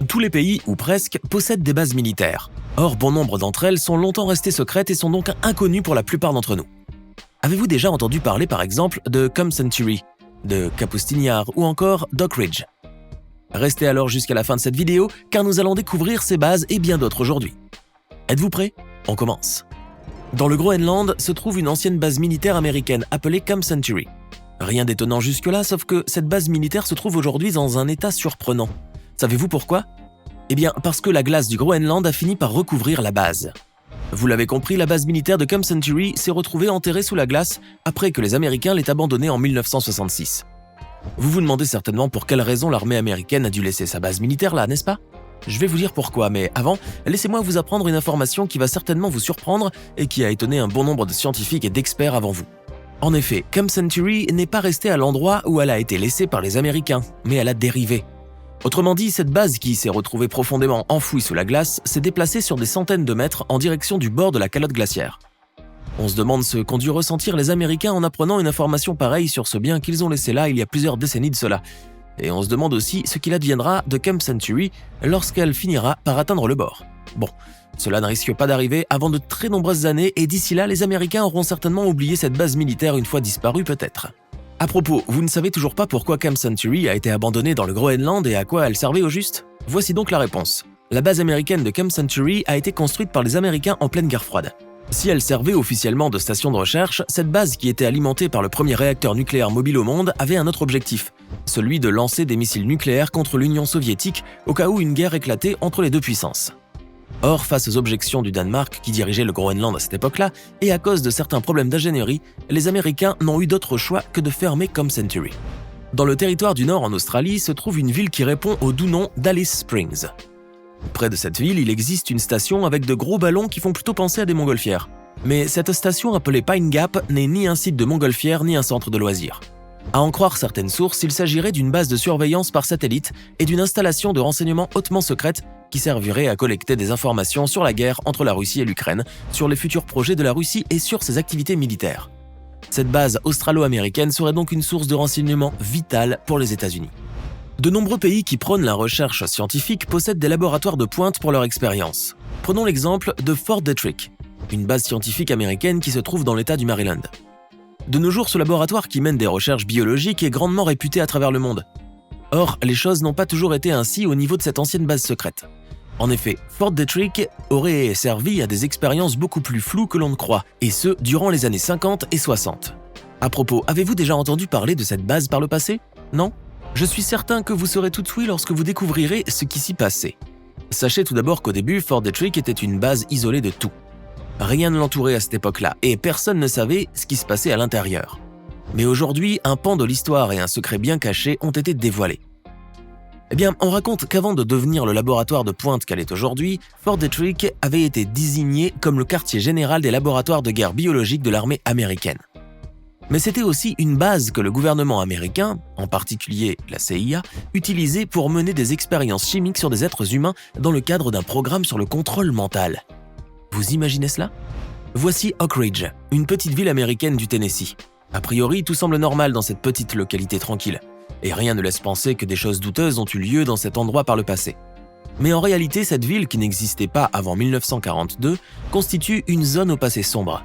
Tous les pays, ou presque, possèdent des bases militaires. Or, bon nombre d'entre elles sont longtemps restées secrètes et sont donc inconnues pour la plupart d'entre nous. Avez-vous déjà entendu parler par exemple de Camp Century, de Capustignard ou encore d'Oak Ridge? Restez alors jusqu'à la fin de cette vidéo car nous allons découvrir ces bases et bien d'autres aujourd'hui. Êtes-vous prêts? On commence. Dans le Groenland se trouve une ancienne base militaire américaine appelée Camp Century. Rien d'étonnant jusque-là, sauf que cette base militaire se trouve aujourd'hui dans un état surprenant. Savez-vous pourquoi? Eh bien, parce que la glace du Groenland a fini par recouvrir la base. Vous l'avez compris, la base militaire de Camp Century s'est retrouvée enterrée sous la glace après que les Américains l'aient abandonnée en 1966. Vous vous demandez certainement pour quelle raison l'armée américaine a dû laisser sa base militaire là, n'est-ce pas? Je vais vous dire pourquoi, mais avant, laissez-moi vous apprendre une information qui va certainement vous surprendre et qui a étonné un bon nombre de scientifiques et d'experts avant vous. En effet, Camp Century n'est pas restée à l'endroit où elle a été laissée par les Américains, mais elle a dérivé. Autrement dit, cette base qui s'est retrouvée profondément enfouie sous la glace s'est déplacée sur des centaines de mètres en direction du bord de la calotte glaciaire. On se demande ce qu'ont dû ressentir les Américains en apprenant une information pareille sur ce bien qu'ils ont laissé là il y a plusieurs décennies de cela. Et on se demande aussi ce qu'il adviendra de Camp Century lorsqu'elle finira par atteindre le bord. Bon, cela ne risque pas d'arriver avant de très nombreuses années et d'ici là, les Américains auront certainement oublié cette base militaire une fois disparue peut-être. À propos, vous ne savez toujours pas pourquoi Camp Century a été abandonnée dans le Groenland et à quoi elle servait au juste? Voici donc la réponse. La base américaine de Camp Century a été construite par les Américains en pleine guerre froide. Si elle servait officiellement de station de recherche, cette base qui était alimentée par le premier réacteur nucléaire mobile au monde avait un autre objectif, celui de lancer des missiles nucléaires contre l'Union soviétique au cas où une guerre éclatait entre les deux puissances. Or, face aux objections du Danemark qui dirigeait le Groenland à cette époque-là, et à cause de certains problèmes d'ingénierie, les Américains n'ont eu d'autre choix que de fermer Camp Century. Dans le territoire du Nord en Australie se trouve une ville qui répond au doux nom d'Alice Springs. Près de cette ville, il existe une station avec de gros ballons qui font plutôt penser à des montgolfières. Mais cette station appelée Pine Gap n'est ni un site de montgolfière ni un centre de loisirs. À en croire certaines sources, il s'agirait d'une base de surveillance par satellite et d'une installation de renseignement hautement secrète qui servirait à collecter des informations sur la guerre entre la Russie et l'Ukraine, sur les futurs projets de la Russie et sur ses activités militaires. Cette base australo-américaine serait donc une source de renseignement vitale pour les États-Unis. De nombreux pays qui prônent la recherche scientifique possèdent des laboratoires de pointe pour leur expérience. Prenons l'exemple de Fort Detrick, une base scientifique américaine qui se trouve dans l'État du Maryland. De nos jours, ce laboratoire qui mène des recherches biologiques est grandement réputé à travers le monde. Or, les choses n'ont pas toujours été ainsi au niveau de cette ancienne base secrète. En effet, Fort Detrick aurait servi à des expériences beaucoup plus floues que l'on ne croit, et ce, durant les années 50 et 60. À propos, avez-vous déjà entendu parler de cette base par le passé? Non? Je suis certain que vous serez tout oui lorsque vous découvrirez ce qui s'y passait. Sachez tout d'abord qu'au début, Fort Detrick était une base isolée de tout. Rien ne l'entourait à cette époque-là, et personne ne savait ce qui se passait à l'intérieur. Mais aujourd'hui, un pan de l'histoire et un secret bien caché ont été dévoilés. Eh bien, on raconte qu'avant de devenir le laboratoire de pointe qu'elle est aujourd'hui, Fort Detrick avait été désigné comme le quartier général des laboratoires de guerre biologique de l'armée américaine. Mais c'était aussi une base que le gouvernement américain, en particulier la CIA, utilisait pour mener des expériences chimiques sur des êtres humains dans le cadre d'un programme sur le contrôle mental. Vous imaginez cela? Voici Oak Ridge, une petite ville américaine du Tennessee. A priori, tout semble normal dans cette petite localité tranquille, et rien ne laisse penser que des choses douteuses ont eu lieu dans cet endroit par le passé. Mais en réalité, cette ville, qui n'existait pas avant 1942, constitue une zone au passé sombre.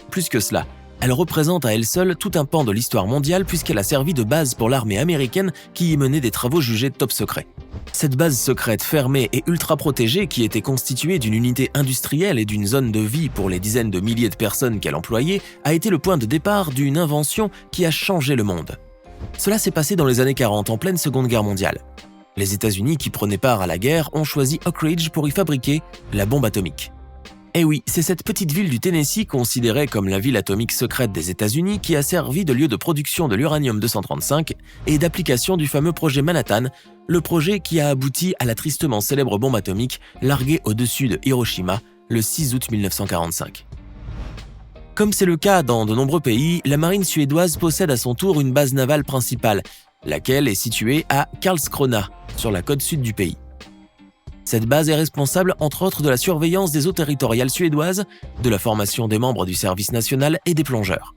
Plus que cela, elle représente à elle seule tout un pan de l'histoire mondiale puisqu'elle a servi de base pour l'armée américaine qui y menait des travaux jugés top secrets. Cette base secrète fermée et ultra protégée qui était constituée d'une unité industrielle et d'une zone de vie pour les dizaines de milliers de personnes qu'elle employait a été le point de départ d'une invention qui a changé le monde. Cela s'est passé dans les années 40 en pleine Seconde Guerre mondiale. Les États-Unis qui prenaient part à la guerre ont choisi Oak Ridge pour y fabriquer la bombe atomique. Eh oui, c'est cette petite ville du Tennessee considérée comme la ville atomique secrète des États-Unis qui a servi de lieu de production de l'uranium-235 et d'application du fameux projet Manhattan, le projet qui a abouti à la tristement célèbre bombe atomique larguée au-dessus de Hiroshima le 6 août 1945. Comme c'est le cas dans de nombreux pays, la marine suédoise possède à son tour une base navale principale, laquelle est située à Karlskrona, sur la côte sud du pays. Cette base est responsable entre autres de la surveillance des eaux territoriales suédoises, de la formation des membres du service national et des plongeurs.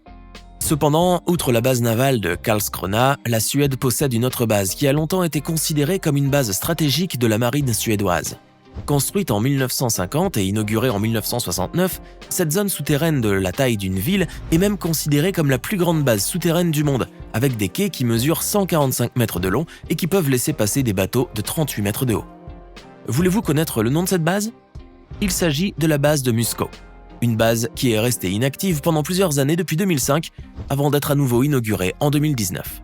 Cependant, outre la base navale de Karlskrona, la Suède possède une autre base qui a longtemps été considérée comme une base stratégique de la marine suédoise. Construite en 1950 et inaugurée en 1969, cette zone souterraine de la taille d'une ville est même considérée comme la plus grande base souterraine du monde, avec des quais qui mesurent 145 mètres de long et qui peuvent laisser passer des bateaux de 38 mètres de haut. Voulez-vous connaître le nom de cette base ? Il s'agit de la base de Muskö, une base qui est restée inactive pendant plusieurs années depuis 2005, avant d'être à nouveau inaugurée en 2019.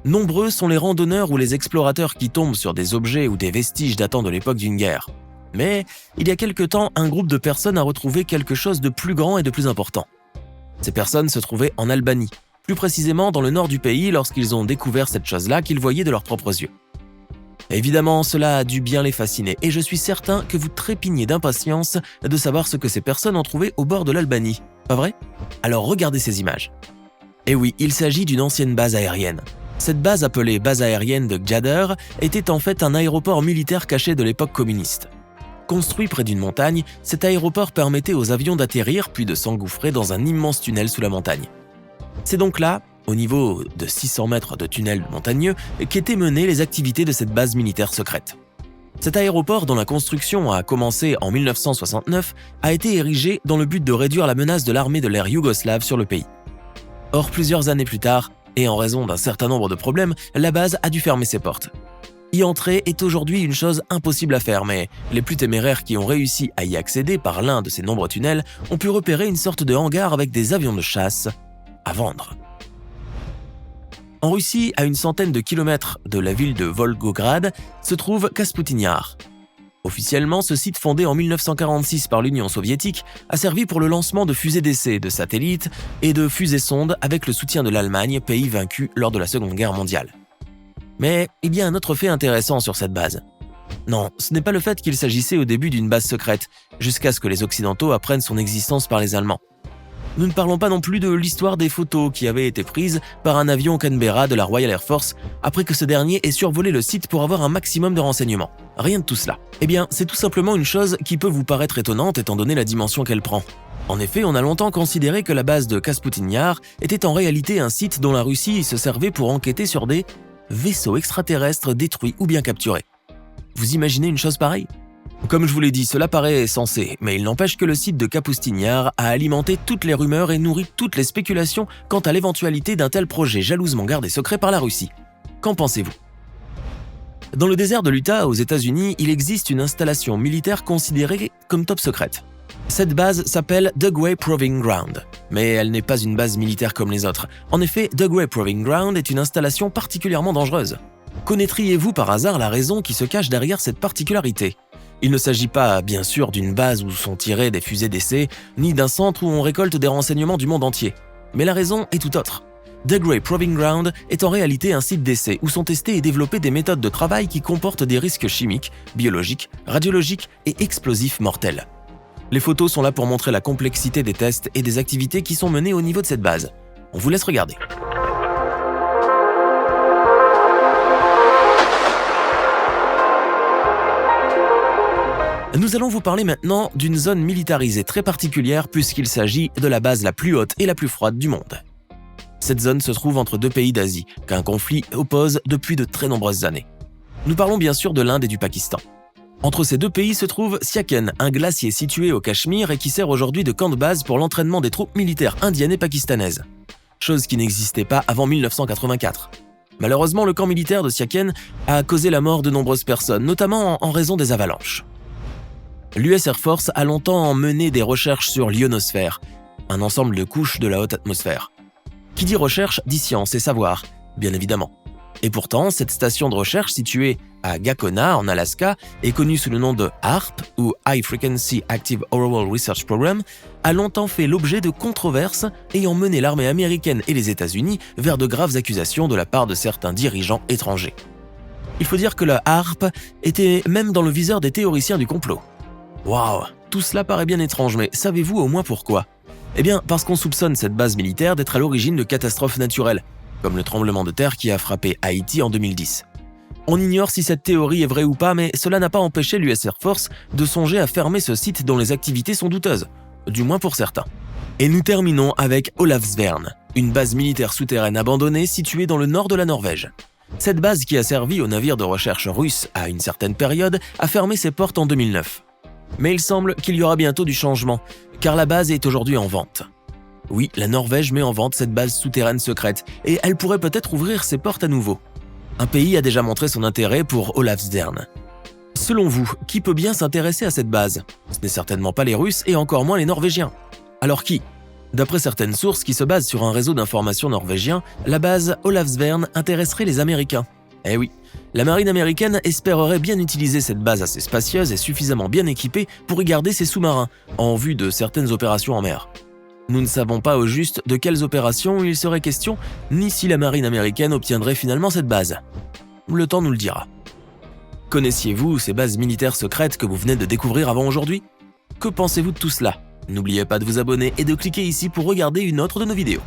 Nombreux sont les randonneurs ou les explorateurs qui tombent sur des objets ou des vestiges datant de l'époque d'une guerre. Mais, il y a quelque temps, un groupe de personnes a retrouvé quelque chose de plus grand et de plus important. Ces personnes se trouvaient en Albanie, plus précisément dans le nord du pays lorsqu'ils ont découvert cette chose-là qu'ils voyaient de leurs propres yeux. Évidemment, cela a dû bien les fasciner et je suis certain que vous trépignez d'impatience de savoir ce que ces personnes ont trouvé au bord de l'Albanie, pas vrai ? Alors regardez ces images. Et oui, il s'agit d'une ancienne base aérienne. Cette base appelée base aérienne de Gjádur était en fait un aéroport militaire caché de l'époque communiste. Construit près d'une montagne, cet aéroport permettait aux avions d'atterrir puis de s'engouffrer dans un immense tunnel sous la montagne. C'est donc là, au niveau de 600 mètres de tunnel montagneux, qu'étaient menées les activités de cette base militaire secrète. Cet aéroport, dont la construction a commencé en 1969, a été érigé dans le but de réduire la menace de l'armée de l'air yougoslave sur le pays. Or, plusieurs années plus tard, et en raison d'un certain nombre de problèmes, la base a dû fermer ses portes. Y entrer est aujourd'hui une chose impossible à faire, mais les plus téméraires qui ont réussi à y accéder par l'un de ces nombreux tunnels ont pu repérer une sorte de hangar avec des avions de chasse à vendre. En Russie, à une centaine de kilomètres de la ville de Volgograd, se trouve Kasputin Yar. Officiellement, ce site fondé en 1946 par l'Union soviétique a servi pour le lancement de fusées d'essai, de satellites et de fusées-sondes avec le soutien de l'Allemagne, pays vaincu lors de la Seconde Guerre mondiale. Mais il y a un autre fait intéressant sur cette base. Non, ce n'est pas le fait qu'il s'agissait au début d'une base secrète, jusqu'à ce que les Occidentaux apprennent son existence par les Allemands. Nous ne parlons pas non plus de l'histoire des photos qui avaient été prises par un avion Canberra de la Royal Air Force après que ce dernier ait survolé le site pour avoir un maximum de renseignements. Rien de tout cela. Eh bien, c'est tout simplement une chose qui peut vous paraître étonnante étant donné la dimension qu'elle prend. En effet, on a longtemps considéré que la base de Kasputin Yar était en réalité un site dont la Russie se servait pour enquêter sur des vaisseaux extraterrestres détruits ou bien capturés. Vous imaginez une chose pareille ? Comme je vous l'ai dit, cela paraît sensé, mais il n'empêche que le site de Kasputin Yar a alimenté toutes les rumeurs et nourri toutes les spéculations quant à l'éventualité d'un tel projet jalousement gardé secret par la Russie. Qu'en pensez-vous ? Dans le désert de l'Utah, aux États-Unis, il existe une installation militaire considérée comme top secrète. Cette base s'appelle Dugway Proving Ground, mais elle n'est pas une base militaire comme les autres. En effet, Dugway Proving Ground est une installation particulièrement dangereuse. Connaîtriez-vous par hasard la raison qui se cache derrière cette particularité ? Il ne s'agit pas, bien sûr, d'une base où sont tirées des fusées d'essai, ni d'un centre où on récolte des renseignements du monde entier. Mais la raison est tout autre. Dugway Proving Ground est en réalité un site d'essai où sont testées et développées des méthodes de travail qui comportent des risques chimiques, biologiques, radiologiques et explosifs mortels. Les photos sont là pour montrer la complexité des tests et des activités qui sont menées au niveau de cette base. On vous laisse regarder. Nous allons vous parler maintenant d'une zone militarisée très particulière puisqu'il s'agit de la base la plus haute et la plus froide du monde. Cette zone se trouve entre deux pays d'Asie qu'un conflit oppose depuis de très nombreuses années. Nous parlons bien sûr de l'Inde et du Pakistan. Entre ces deux pays se trouve Siachen, un glacier situé au Cachemire et qui sert aujourd'hui de camp de base pour l'entraînement des troupes militaires indiennes et pakistanaises. Chose qui n'existait pas avant 1984. Malheureusement, le camp militaire de Siachen a causé la mort de nombreuses personnes, notamment en raison des avalanches. L'US Air Force a longtemps mené des recherches sur l'ionosphère, un ensemble de couches de la haute atmosphère. Qui dit recherche dit science et savoir, bien évidemment. Et pourtant, cette station de recherche située à Gakona, en Alaska, est connue sous le nom de HAARP, ou High Frequency Active Auroral Research Program, a longtemps fait l'objet de controverses ayant mené l'armée américaine et les États-Unis vers de graves accusations de la part de certains dirigeants étrangers. Il faut dire que la HAARP était même dans le viseur des théoriciens du complot. Waouh, tout cela paraît bien étrange, mais savez-vous au moins pourquoi ? Eh bien, parce qu'on soupçonne cette base militaire d'être à l'origine de catastrophes naturelles, comme le tremblement de terre qui a frappé Haïti en 2010. On ignore si cette théorie est vraie ou pas, mais cela n'a pas empêché l'US Air Force de songer à fermer ce site dont les activités sont douteuses, du moins pour certains. Et nous terminons avec Olavsvern, une base militaire souterraine abandonnée située dans le nord de la Norvège. Cette base qui a servi aux navires de recherche russes à une certaine période a fermé ses portes en 2009. Mais il semble qu'il y aura bientôt du changement, car la base est aujourd'hui en vente. Oui, la Norvège met en vente cette base souterraine secrète, et elle pourrait peut-être ouvrir ses portes à nouveau. Un pays a déjà montré son intérêt pour Olavsvern. Selon vous, qui peut bien s'intéresser à cette base? Ce n'est certainement pas les Russes et encore moins les Norvégiens. Alors qui? D'après certaines sources qui se basent sur un réseau d'information norvégien, la base Olavsvern intéresserait les Américains. Eh oui, la marine américaine espérerait bien utiliser cette base assez spacieuse et suffisamment bien équipée pour y garder ses sous-marins, en vue de certaines opérations en mer. Nous ne savons pas au juste de quelles opérations il serait question, ni si la marine américaine obtiendrait finalement cette base. Le temps nous le dira. Connaissiez-vous ces bases militaires secrètes que vous venez de découvrir avant aujourd'hui? Que pensez-vous de tout cela? N'oubliez pas de vous abonner et de cliquer ici pour regarder une autre de nos vidéos.